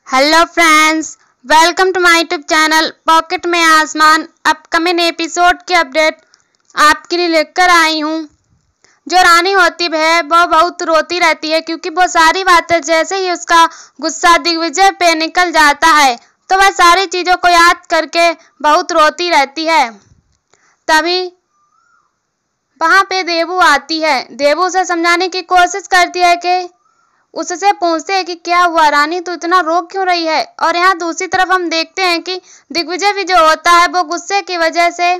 Hello friends, welcome to my YouTube channel pocket में आसमान। Upcoming episode की update आपके लिए लेकर आई हूँ। जो रानी होती है वो बहुत रोती रहती है क्योंकि वो सारी बातें जैसे ही उसका गुस्सा दिग्विजय पे निकल जाता है तो वह सारी चीज़ों को याद करके बहुत रोती रहती है। तभी वहाँ पे देवू आती है। देवू उसे समझाने की कोशिश करती है कि उससे पूछते हैं कि क्या हुआ रानी, तू इतना रो क्यों रही है। और यहाँ दूसरी तरफ हम देखते हैं कि दिग्विजय भी जो होता है वो गुस्से की वजह से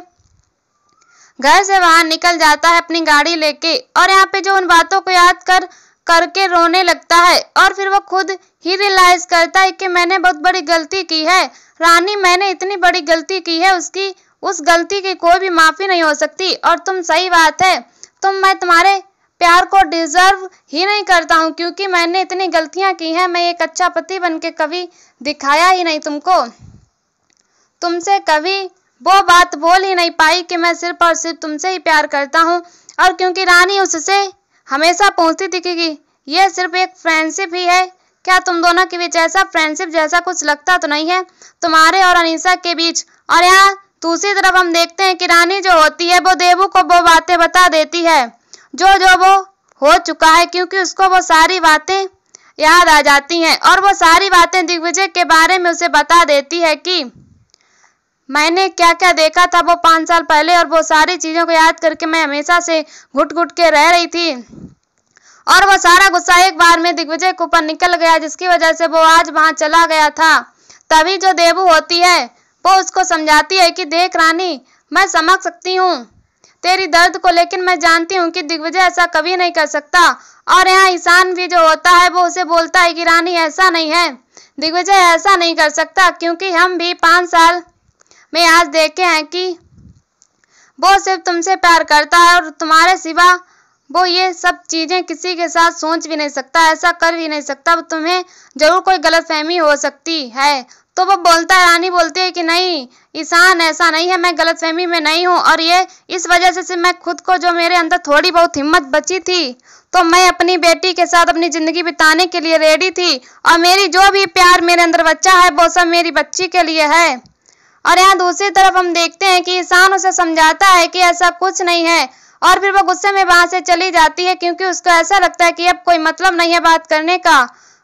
घर से बाहर निकल जाता है अपनी गाड़ी लेके, और यहाँ पे जो उन बातों को याद करके रोने लगता है। और फिर वो खुद ही रियलाइज करता है कि मैंने बहुत बड़ी गलती की है रानी, मैंने इतनी बड़ी गलती की है, उसकी उस गलती की कोई भी माफी नहीं हो सकती। और तुम सही बात है, मैं तुम्हारे प्यार को डिजर्व ही नहीं करता हूँ क्योंकि मैंने इतनी गलतियां की हैं। मैं एक अच्छा पति बनके कभी दिखाया ही नहीं तुमको, तुमसे कभी वो बात बोल ही नहीं पाई कि मैं सिर्फ और सिर्फ तुमसे ही प्यार करता हूँ। और क्योंकि रानी उससे हमेशा पूछती थी कि ये सिर्फ एक फ्रेंडशिप ही है, क्या तुम दोनों के बीच ऐसा फ्रेंडशिप जैसा कुछ लगता तो नहीं है तुम्हारे और अनीसा के बीच। और यहाँ दूसरी तरफ हम देखते हैं कि रानी जो होती है वो देवू को वो बातें बता देती है जो वो हो चुका है, क्योंकि उसको वो सारी बातें याद आ जाती हैं। और वो सारी बातें दिग्विजय के बारे में उसे बता देती है कि मैंने क्या क्या देखा था वो 5 साल पहले, और वो सारी चीज़ों को याद करके मैं हमेशा से घुट घुट के रह रही थी। और वो सारा गुस्सा एक बार में दिग्विजय के ऊपर निकल गया जिसकी वजह से वो आज वहाँ चला गया था। तभी जो देवू होती है वो उसको समझाती है कि देख रानी, मैं समझ सकती हूँ तेरी दर्द को, लेकिन मैं जानती हूँ कि दिग्विजय ऐसा कभी नहीं कर सकता। और यहाँ ईशान भी जो होता है वो उसे बोलता है कि रानी ऐसा नहीं है, दिग्विजय ऐसा नहीं कर सकता, क्योंकि हम भी 5 साल में आज देखे हैं कि वो सिर्फ तुमसे प्यार करता है और तुम्हारे सिवा वो ये सब चीज़ें किसी के साथ सोच भी नहीं सकता, ऐसा कर भी नहीं सकता। तुम्हें जरूर कोई गलतफहमी हो सकती है। तो वो बोलता है, रानी बोलती है कि नहीं ईशान ऐसा नहीं है, मैं गलतफहमी में नहीं हूँ, और ये इस वजह से मैं खुद को जो मेरे अंदर थोड़ी बहुत हिम्मत बची थी तो मैं अपनी बेटी के साथ अपनी ज़िंदगी बिताने के लिए रेडी थी, और मेरी जो भी प्यार मेरे अंदर बच्चा है वो सब मेरी बच्ची के लिए है। और यहाँ दूसरी तरफ हम देखते हैं कि ईशान उसे समझाता है कि ऐसा कुछ नहीं है, और फिर वो गुस्से में वहाँ से चली जाती है क्योंकि उसको ऐसा लगता है कि अब कोई मतलब नहीं है बात करने का।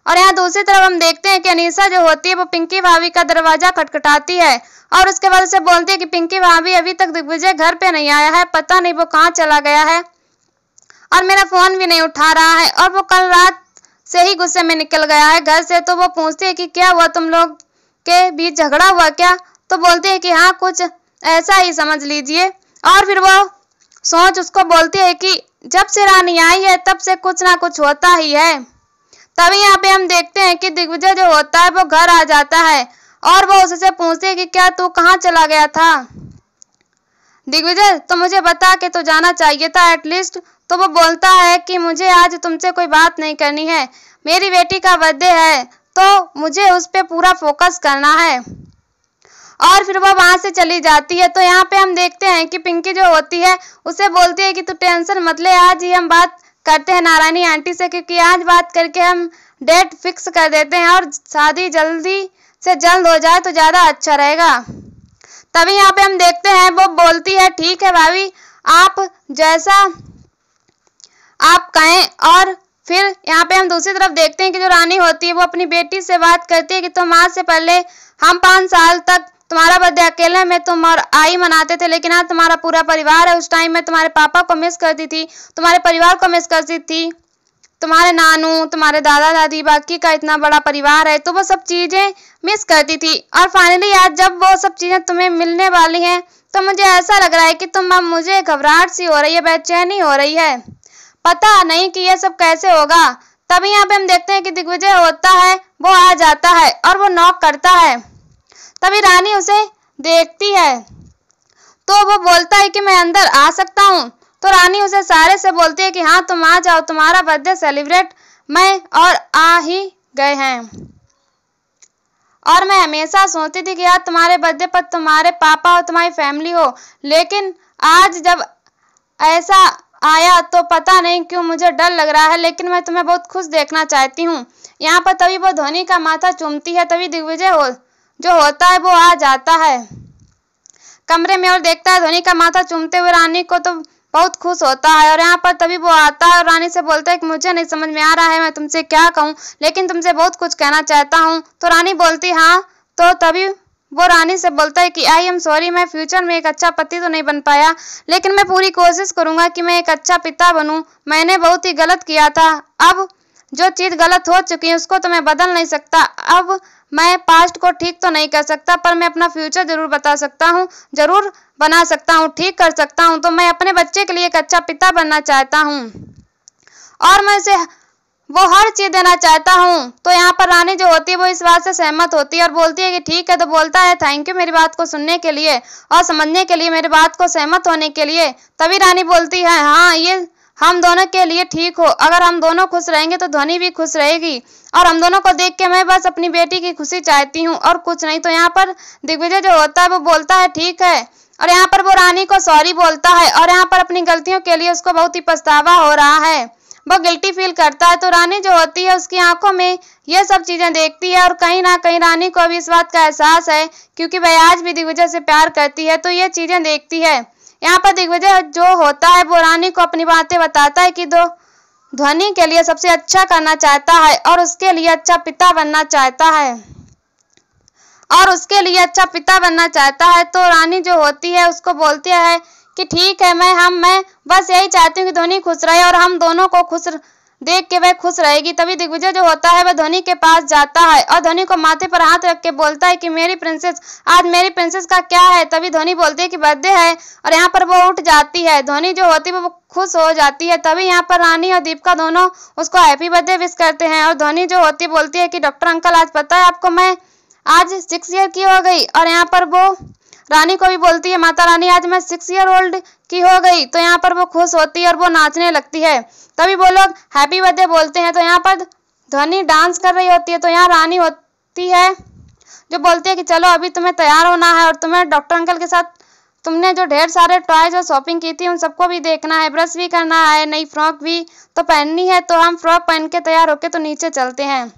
और यहाँ दूसरी तरफ हम देखते हैं कि अनीसा जो होती है वो पिंकी भाभी का दरवाजा खटखटाती है, और उसके बाद उसे बोलती है कि पिंकी भाभी अभी तक दिग्विजय घर पे नहीं आया है, पता नहीं वो कहाँ चला गया है, और मेरा फोन भी नहीं उठा रहा है, और वो कल रात से ही गुस्से में निकल गया है घर से। तो वो पूछती है कि क्या हुआ, तुम लोग के बीच झगड़ा हुआ क्या। तो बोलती है कि हाँ कुछ ऐसा ही समझ लीजिए। और फिर वो सोच उसको बोलती है कि जब से रानी आई है तब से कुछ ना कुछ होता ही है। तभी यहाँ पे हम देखते हैं कि दिग्विजय जो होता है वो घर आ जाता है, और वो उससे पूछती है कि क्या तू कहाँ चला गया था दिग्विजय, तो मुझे बता के तो जाना चाहिए था एटलीस्ट। तो वो बोलता है कि मुझे आज तुमसे कोई बात नहीं करनी है, मेरी बेटी का बर्थडे है तो मुझे उस पर पूरा फोकस करना है। और फिर वो वहाँ से चली जाती है। तो यहाँ पे हम देखते हैं कि पिंकी जो होती है उसे बोलती है कि तू टेंशन मत ले, आज ही हम बात करते हैं नारायणी आंटी से, क्योंकि आज बात करके हम डेट फिक्स कर देते हैं और शादी जल्दी से जल्द हो जाए तो ज़्यादा अच्छा रहेगा। तभी यहाँ पे हम देखते हैं वो बोलती है ठीक है भाभी, आप जैसा आप कहें। और फिर यहाँ पे हम दूसरी तरफ देखते हैं कि जो रानी होती है वो अपनी बेटी से बात करती है कि तुम आज से पहले हम 5 साल तक तुम्हारा बर्थडे अकेले में तुम और आई मनाते थे, लेकिन आज तुम्हारा पूरा परिवार है। उस टाइम में तुम्हारे पापा को मिस करती थी, तुम्हारे परिवार को मिस करती थी, तुम्हारे नानू, तुम्हारे दादा दादी, बाकी का इतना बड़ा परिवार है, तो वो सब चीज़ें मिस करती थी। और फाइनली आज जब वो सब चीज़ें तुम्हें मिलने वाली हैं तो मुझे ऐसा लग रहा है कि अब मुझे घबराहट सी हो रही है, बेचैनी हो रही है, पता नहीं कि ये सब कैसे होगा। तभी यहाँ पे हम देखते हैं कि दिग्विजय होता है वो आ जाता है और वो नॉक करता है। तभी रानी उसे देखती है तो वो बोलता है कि मैं अंदर आ सकता हूँ। तो रानी उसे सारे से बोलती है कि हाँ तुम आ जाओ, तुम्हारा बर्थडे सेलिब्रेट मैं और आ ही गए हैं। और मैं हमेशा सोचती थी कि यार तुम्हारे बर्थडे पर तुम्हारे पापा और तुम्हारी फैमिली हो, लेकिन आज जब ऐसा आया तो पता नहीं क्यों मुझे डर लग रहा है, लेकिन मैं तुम्हें बहुत खुश देखना चाहती हूँ। यहाँ पर तभी वो ध्वनि का माथा चूमती है। तभी दिग्विजय जो होता है वो आ जाता है कमरे में और देखता है ध्वनि का माथा चूमते हुए रानी को, तो बहुत खुश होता है। और यहाँ पर तभी वो आता है और रानी से बोलता है कि मुझे नहीं समझ में आ रहा है मैं तुमसे क्या कहूँ, लेकिन तुमसे बहुत कुछ कहना चाहता हूँ। तो रानी बोलती हाँ। तो तभी वो रानी से बोलता है कि आई एम सॉरी, मैं फ्यूचर में एक अच्छा पति तो नहीं बन पाया, लेकिन मैं पूरी कोशिश करूंगा कि मैं एक अच्छा पिता बनूं। मैंने बहुत ही गलत किया था। अब जो चीज़ गलत हो चुकी है उसको तो मैं बदल नहीं सकता। अब मैं पास्ट को ठीक तो नहीं कर सकता, पर मैं अपना फ्यूचर जरूर बता सकता हूँ, जरूर बना सकता हूँ, ठीक कर सकता हूँ। तो मैं अपने बच्चे के लिए एक अच्छा पिता बनना चाहता हूँ और मैं उसे वो हर चीज़ देना चाहता हूँ। तो यहाँ पर रानी जो होती है वो इस बात से सहमत होती है और बोलती है कि ठीक है। तो बोलता है थैंक यू मेरी बात को सुनने के लिए और समझने के लिए, मेरी बात को सहमत होने के लिए। तभी रानी बोलती है हाँ, ये हम दोनों के लिए ठीक हो। अगर हम दोनों खुश रहेंगे तो ध्वनि भी खुश रहेगी और हम दोनों को देख के मैं बस अपनी बेटी की खुशी चाहती हूँ और कुछ नहीं। तो यहाँ पर दिग्विजय जो होता है वो बोलता है ठीक है और यहाँ पर वो रानी को सॉरी बोलता है और यहाँ पर अपनी गलतियों के लिए उसको बहुत ही पछतावा हो रहा है, वो गिल्टी फील करता है। तो रानी जो होती है उसकी आंखों में ये सब चीज़ें देखती है और कहीं ना कहीं रानी को अभी इस बात का एहसास है, क्योंकि वह आज भी दिग्विजय से प्यार करती है, तो ये चीज़ें देखती है। यहाँ पर दिग्विजय जो होता है वो रानी को अपनी बातें बताता है कि ध्वनि के लिए सबसे अच्छा करना चाहता है और उसके लिए अच्छा पिता बनना चाहता है तो रानी जो होती है उसको बोलती है कि ठीक है, मैं बस यही चाहती हूँ कि ध्वनि खुश रहे और हम दोनों को खुश देख के वह खुश रहेगी। तभी दिग्विजय जो होता है वह ध्वनि के पास जाता है और ध्वनि को माथे पर हाथ रख के बोलता है कि मेरी प्रिंसेस, आज मेरी प्रिंसेस का क्या है। तभी ध्वनि बोलती है कि बर्थडे है और यहाँ पर वो उठ जाती है। ध्वनि जो होती है वो खुश हो जाती है। तभी यहाँ पर रानी और दीपिका दोनों उसको हैप्पी बर्थडे विश करते हैं और ध्वनि जो होती बोलती है कि डॉक्टर अंकल आज पता है आपको, मैं आज 6 ईयर की हो गई। और यहाँ पर वो रानी को भी बोलती है माता रानी आज मैं 6 ईयर ओल्ड की हो गई। तो यहाँ पर वो खुश होती है और वो नाचने लगती है। तभी वो लोग हैप्पी बर्थडे बोलते हैं। तो यहाँ पर ध्वनि डांस कर रही होती है। तो यहाँ रानी होती है जो बोलती है कि चलो अभी तुम्हें तैयार होना है और तुम्हें डॉक्टर अंकल के साथ तुमने जो ढेर सारे टॉयज और शॉपिंग की थी उन सबको भी देखना है, ब्रश भी करना है, नई फ्रॉक भी तो पहननी है। तो हम फ्रॉक पहन के तैयार होके तो नीचे चलते हैं।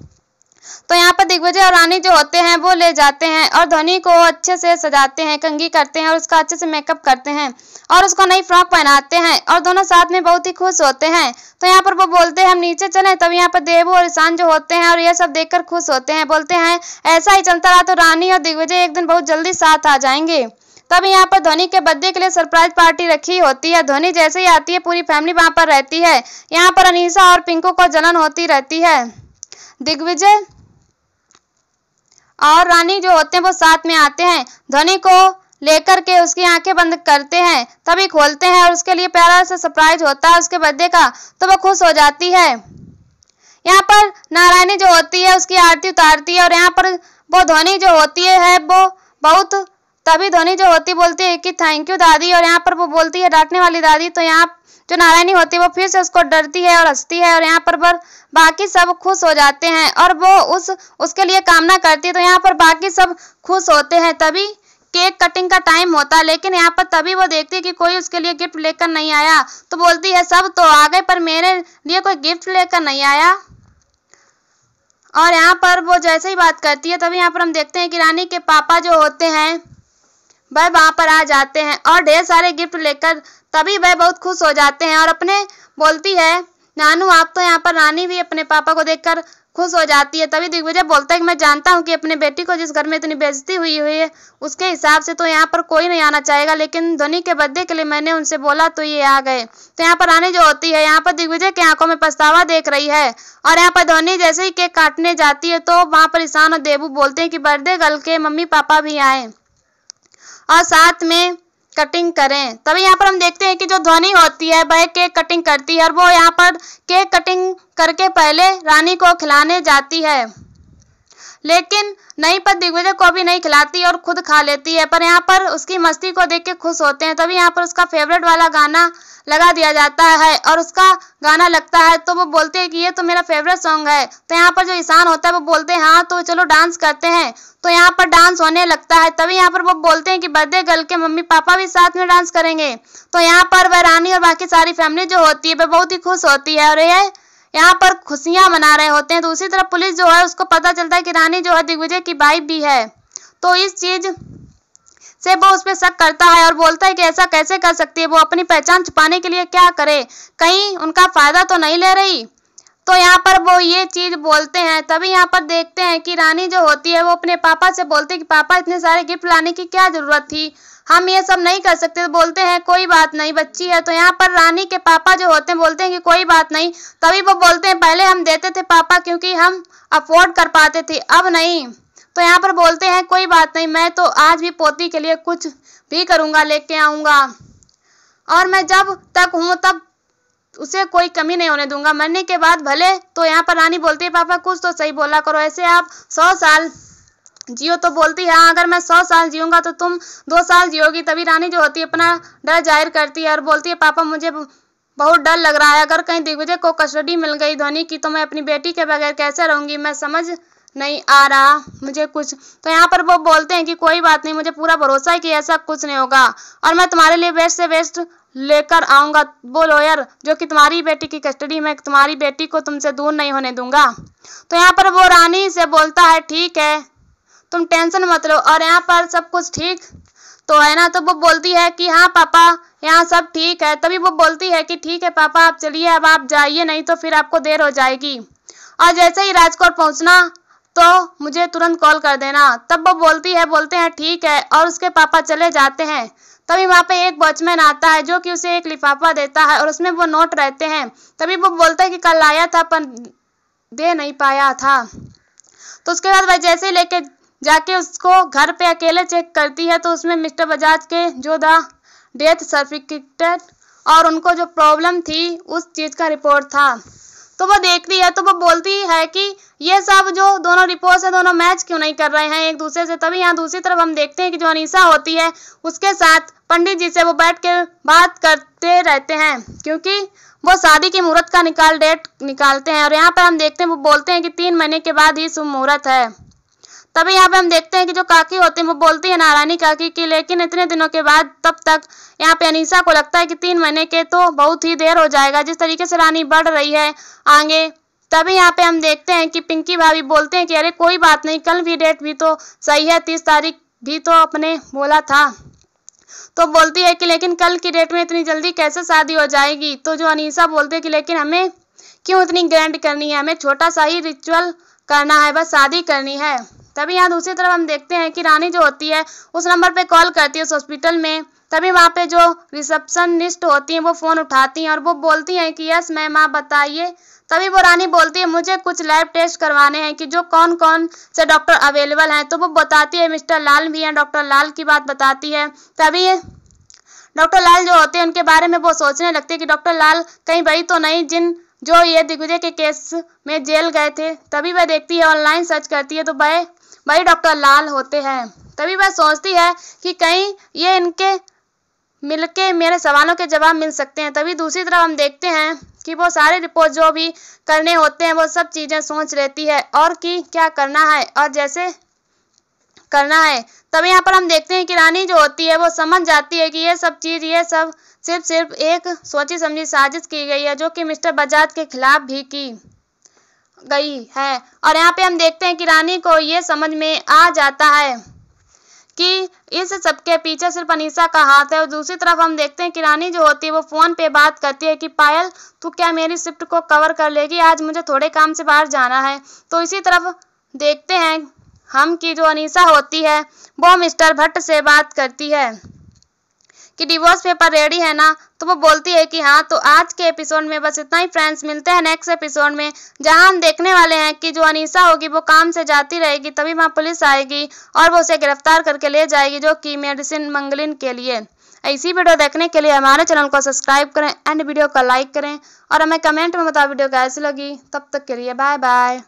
तो यहाँ पर दिग्विजय और रानी जो होते हैं वो ले जाते हैं और ध्वनि को अच्छे से सजाते हैं, कंघी करते हैं और उसका अच्छे से मेकअप करते हैं और उसको नई फ्रॉक पहनाते हैं और दोनों साथ में बहुत ही खुश होते हैं। तो यहाँ पर वो बोलते हैं हम नीचे चलें। तब यहाँ पर देवू और ईशान जो होते हैं और ये सब देखकर खुश होते हैं, बोलते हैं ऐसा ही चलता रहा तो रानी और दिग्विजय एक दिन बहुत जल्दी साथ आ जाएंगे। तब यहाँ पर ध्वनि के बर्थडे के लिए सरप्राइज पार्टी रखी होती है। ध्वनि जैसे ही आती है पूरी फैमिली वहाँ पर रहती है। यहाँ पर अनीसा और पिंकू को जलन होती रहती है। दिग्विजय और रानी जो होते हैं वो साथ में आते हैं, ध्वनि को लेकर के उसकी आंखें बंद करते हैं, तभी खोलते हैं और उसके लिए प्यारा सा सरप्राइज होता है उसके बर्थडे का। तो वो खुश हो जाती है। यहाँ पर नारायणी जो होती है उसकी आरती उतारती है और यहाँ पर वो ध्वनि जो होती है वो बहुत तभी ध्वनि जो होती बोलती है कि थैंक यू दादी और यहाँ पर वो बोलती है डांटने वाली दादी। तो यहाँ जो नारायणी होती है वो फिर से उसको डरती है और हंसती है और यहाँ पर बाकी सब खुश हो जाते हैं और वो उसके लिए कामना करती है। तो यहाँ पर बाकी सब खुश होते हैं। तभी केक कटिंग का टाइम होता है, लेकिन यहाँ पर तभी वो देखती है कि कोई उसके लिए गिफ्ट लेकर नहीं आया। तो बोलती है सब तो आ गए पर मेरे लिए कोई गिफ्ट लेकर नहीं आया। और यहाँ पर वो जैसे ही बात करती है तभी यहाँ पर हम देखते हैं कि रानी के पापा जो होते हैं वह वहाँ पर आ जाते हैं और ढेर सारे गिफ्ट लेकर। तभी वह बहुत खुश हो जाते हैं और अपने बोलती है नानू आप तो। यहाँ पर रानी भी अपने पापा को देखकर खुश हो जाती है। तभी दिग्विजय बोलता है कि मैं जानता हूँ कि अपने बेटी को जिस घर में इतनी बेइज्जती हुई है उसके हिसाब से तो यहाँ पर कोई नहीं आना चाहेगा, लेकिन ध्वनि के बर्थडे के लिए मैंने उनसे बोला तो ये आ गए। तो यहाँ पर रानी जो होती है यहाँ पर दिग्विजय की आंखों में पछतावा देख रही है और यहाँ पर ध्वनि जैसे ही केक काटने जाती है तो वहाँ पर ईशान और देवू बोलते हैं कि बर्थडे गर्ल के मम्मी पापा भी आए और साथ में कटिंग करें। तभी यहाँ पर हम देखते हैं कि जो ध्वनि होती है वह केक कटिंग करती है और वो यहाँ पर केक कटिंग करके पहले रानी को खिलाने जाती है, लेकिन नहीं पर दिग्विजय को भी नहीं खिलाती और खुद खा लेती है। पर यहाँ पर उसकी मस्ती को देख के खुश होते हैं। तभी यहाँ पर उसका फेवरेट वाला गाना लगा दिया जाता है और उसका गाना लगता है तो वो बोलते हैं कि ये तो मेरा फेवरेट सॉन्ग है। तो यहाँ पर जो ईशान होता है वो बोलते हैं हाँ तो चलो डांस करते हैं। तो यहाँ पर डांस होने लगता है। तभी यहाँ पर वो बोलते हैं कि बर्थडे गर्ल के मम्मी पापा भी साथ में डांस करेंगे। तो यहाँ पर वह रानी और बाकी सारी फैमिली जो होती है वह बहुत ही खुश होती है और ये यहाँ पर खुशियां मना रहे होते हैं। दूसरी तरफ पुलिस जो है उसको पता चलता है कि रानी जो है दिग्विजय की वाइफ भी है। तो इस चीज से वो उस पर शक करता है और बोलता है कि ऐसा कैसे कर सकती है, वो अपनी पहचान छुपाने के लिए क्या करे, कहीं उनका फायदा तो नहीं ले रही। तो यहाँ पर वो ये चीज बोलते हैं। तभी यहाँ पर देखते हैं कि रानी जो होती है वो अपने पापा से बोलते हैं कि पापा इतने सारे गिफ्ट लाने की क्या जरूरत थी, हम ये सब नहीं कर सकते। तो बोलते हैं कोई बात नहीं बच्ची है। तो यहाँ पर रानी के पापा जो होते हैं बोलते हैं कि कोई बात नहीं। तभी वो बोलते हैं पहले हम देते थे पापा क्योंकि हम अफोर्ड कर पाते थे, अब नहीं। तो यहाँ पर बोलते हैं कोई बात नहीं, मैं तो आज भी पोती के लिए कुछ भी करूँगा, लेके आऊँगा और मैं जब तक हूँ तब उसे कोई कमी नहीं होने दूंगा, मरने के बाद भले। तो यहाँ पर रानी बोलती है पापा कुछ तो सही बोला करो, ऐसे आप 100 साल जियो। तो बोलती है हाँ अगर मैं 100 साल जीऊंगा तो तुम 2 साल जियोगी। तभी रानी जो होती है अपना डर जाहिर करती है और बोलती है पापा मुझे बहुत डर लग रहा है, अगर कहीं दिग्विजय को कस्टडी मिल गई ध्वनि की तो मैं अपनी बेटी के बगैर कैसे रहूंगी, मैं समझ नहीं आ रहा मुझे कुछ। तो यहाँ पर वो बोलते हैं कि कोई बात नहीं, मुझे पूरा भरोसा है कि ऐसा कुछ नहीं होगा और मैं तुम्हारे लिए बेस्ट से बेस्ट लेकर आऊंगा, वो लॉयर जो कि तुम्हारी बेटी की कस्टडी में तुम्हारी बेटी को तुमसे दूर नहीं होने दूंगा। तो यहाँ पर वो रानी से बोलता है ठीक है तुम टेंशन मत लो और यहाँ पर सब कुछ ठीक तो है ना। तो वो बोलती है कि हाँ पापा यहाँ सब ठीक है। तभी वो बोलती है कि ठीक है पापा आप चलिए, अब आप जाइए नहीं तो फिर आपको देर हो जाएगी और जैसे ही राजकोट पहुँचना तो मुझे तुरंत कॉल कर देना। तब वो बोलते हैं ठीक है और उसके पापा चले जाते हैं। तभी वहाँ पे एक वॉचमैन आता है जो कि उसे एक लिफाफा देता है और उसमें वो नोट रहते हैं। तभी वो बोलता है कि कल आया था पर दे नहीं पाया था। तो उसके बाद वह जैसे लेके जाके उसको घर पे अकेले चेक करती है तो उसमें मिस्टर बजाज के जो डेथ सर्टिफिकेट और उनको जो प्रॉब्लम थी उस चीज का रिपोर्ट था। तो वो देखती है तो वो बोलती है कि ये सब जो दोनों रिपोर्ट्स है दोनों मैच क्यों नहीं कर रहे हैं एक दूसरे से। तभी यहाँ दूसरी तरफ हम देखते हैं कि जो अनीसा होती है उसके साथ पंडित जी से वो बैठ के बात करते रहते हैं क्योंकि वो शादी की मुहूर्त का डेट निकालते हैं। और यहाँ पर हम देखते हैं वो बोलते हैं कि 3 महीने के बाद ही शुभ मुहूर्त है। तभी यहाँ पे हम देखते हैं कि जो काकी होते हैं वो बोलती है नारायणी काकी की लेकिन इतने दिनों के बाद तब तक यहाँ पे अनीसा को लगता है कि 3 महीने के तो बहुत ही देर हो जाएगा जिस तरीके से रानी बढ़ रही है आगे। तभी यहाँ पे हम देखते हैं कि पिंकी भाभी बोलते हैं कि अरे कोई बात नहीं, कल भी डेट भी तो सही है, 30 तारीख भी तो अपने बोला था। तो बोलती है कि लेकिन कल की डेट में इतनी जल्दी कैसे शादी हो जाएगी। तो जो अनीसा बोलते हैं कि लेकिन हमें क्यों इतनी ग्रैंड करनी है, हमें छोटा सा ही रिचुअल करना है, बस शादी करनी है। तभी यहाँ दूसरी तरफ हम देखते हैं कि रानी जो होती है उस नंबर पे कॉल करती है उस हॉस्पिटल में। तभी वहाँ पे जो रिसेप्शनिस्ट होती हैं वो फ़ोन उठाती हैं और वो बोलती हैं कि यस मैम आप बताइए। तभी वो रानी बोलती है मुझे कुछ लैब टेस्ट करवाने हैं कि जो कौन कौन से डॉक्टर अवेलेबल हैं। तो वो बताती है मिस्टर लाल भी हैं, डॉक्टर लाल की बात बताती है। तभी डॉक्टर लाल जो होते हैं उनके बारे में वो सोचने लगते हैं कि डॉक्टर लाल कहीं वही तो नहीं जो ये दिग्विजय के केस में जेल गए थे। तभी वह देखती है ऑनलाइन सर्च करती है तो वही डॉक्टर लाल होते हैं। तभी वह सोचती है कि कहीं ये इनके मिलके मेरे सवालों के जवाब मिल सकते हैं। तभी दूसरी तरफ हम देखते हैं कि वो सारे रिपोर्ट जो भी करने होते हैं वो सब चीज़ें सोच लेती है और कि क्या करना है और जैसे करना है। तभी यहाँ पर हम देखते हैं कि रानी जो होती है वो समझ जाती है कि ये सब सिर्फ एक सोची समझी साजिश की गई है जो कि मिस्टर बजाज के खिलाफ भी की गई है। और यहाँ पे हम देखते हैं कि रानी को ये समझ में आ जाता है कि इस सबके पीछे सिर्फ अनीसा का हाथ है। और दूसरी तरफ हम देखते हैं कि रानी जो होती है वो फ़ोन पे बात करती है कि पायल तू क्या मेरी शिफ्ट को कवर कर लेगी, आज मुझे थोड़े काम से बाहर जाना है। तो इसी तरफ देखते हैं हम कि जो अनीसा होती है वो मिस्टर भट्ट से बात करती है कि डिवोर्स पेपर रेडी है ना। तो वो बोलती है कि हाँ। तो आज के एपिसोड में बस इतना ही फ्रेंड्स, मिलते हैं नेक्स्ट एपिसोड में जहां हम देखने वाले हैं कि जो अनीसा होगी वो काम से जाती रहेगी तभी वहां पुलिस आएगी और वो उसे गिरफ्तार करके ले जाएगी जो कि मेडिसिन मंगलिन के लिए। ऐसी वीडियो देखने के लिए हमारे चैनल को सब्सक्राइब करें एंड वीडियो को लाइक करें और हमें कमेंट में बताओ वीडियो कैसी लगी। तब तक के लिए बाय बाय।